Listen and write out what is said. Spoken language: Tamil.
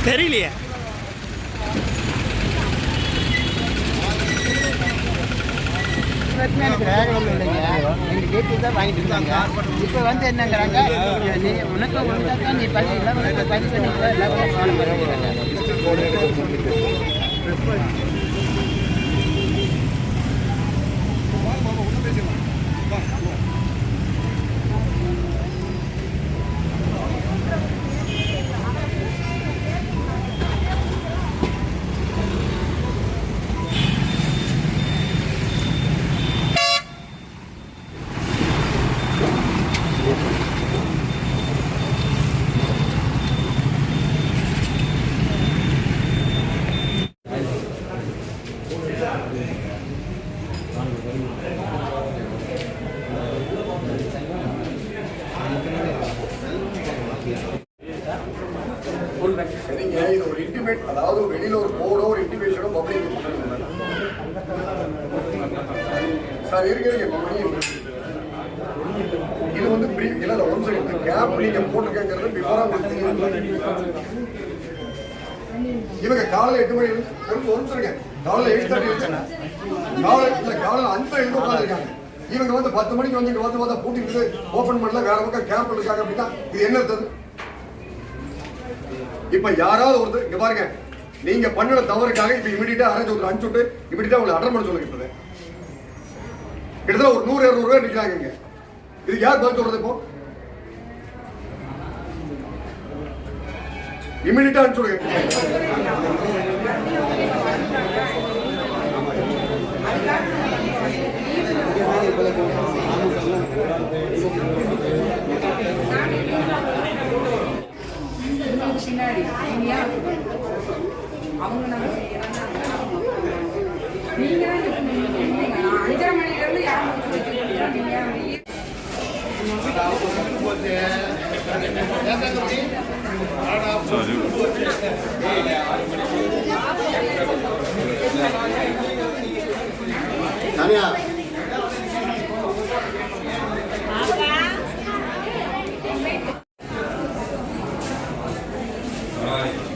தெரியலையே. எனக்கு ரேகவல் இல்லைங்க, எங்கள் கேட்டு தான் வாங்கிட்டு இருந்தாங்க. இப்போ வந்து என்னங்கிறாங்க, நீ உனக்கு ஒழுங்காக தான் நீ பதிவு இல்லை, உனக்கு பதிவு பண்ணிக்கலாம் எல்லாத்தையும் ஃபாலோ பண்ணிக்கிறாங்க. சரிங்க, இது ஒரு இன்டிமேட், அதாவது வெளியில ஒரு போர்டோ ஒரு இன்டிமேஷனோ பப்ளிக் சார் இருக்கிறீங்க. இது வந்து இல்ல ஒன் செகண்ட் கேப் நீங்க போட்டுருக்கங்கிறது பிஃபோரா உங்களுக்கு இவங்க காலையில் 8 மணி ஒரு சொல்லுங்க, காலையில் 8:30 காலையில் 5 உட்காந்துருக்காங்க. இவங்க வந்து 10 மணிக்கு வந்து இங்க வந்து பூட்டிட்டு ஓபன் பண்ணல, வேற பக்கம் கேப் இருக்காங்க அப்படின்னா இது என்ன அர்த்தம்? இப்ப யாராவது ஒருத்தர் இங்க பாருங்க, நீங்க பண்ணின தவறுக்காக இப்ப இமிடியா அரேஞ்ச் ஒருத்தர் அனுப்பிச்சுட்டு இமிடியா உங்களை அட்டன் பண்ண சொல்லுங்க. இப்ப கிட்டத்தட்ட ஒரு 100-200 ரூபாய் நிக்கிறாங்க இங்க. இதுக்கு யார் பதில் சொல்றது? இப்போ இமிடியா அனுப்பிச்சுடுங்க. பின்னாடி அவங்க நம்ம செய்யறாங்க. நீங்க 5:30 மணில இருந்து யாரும் தனியா Right.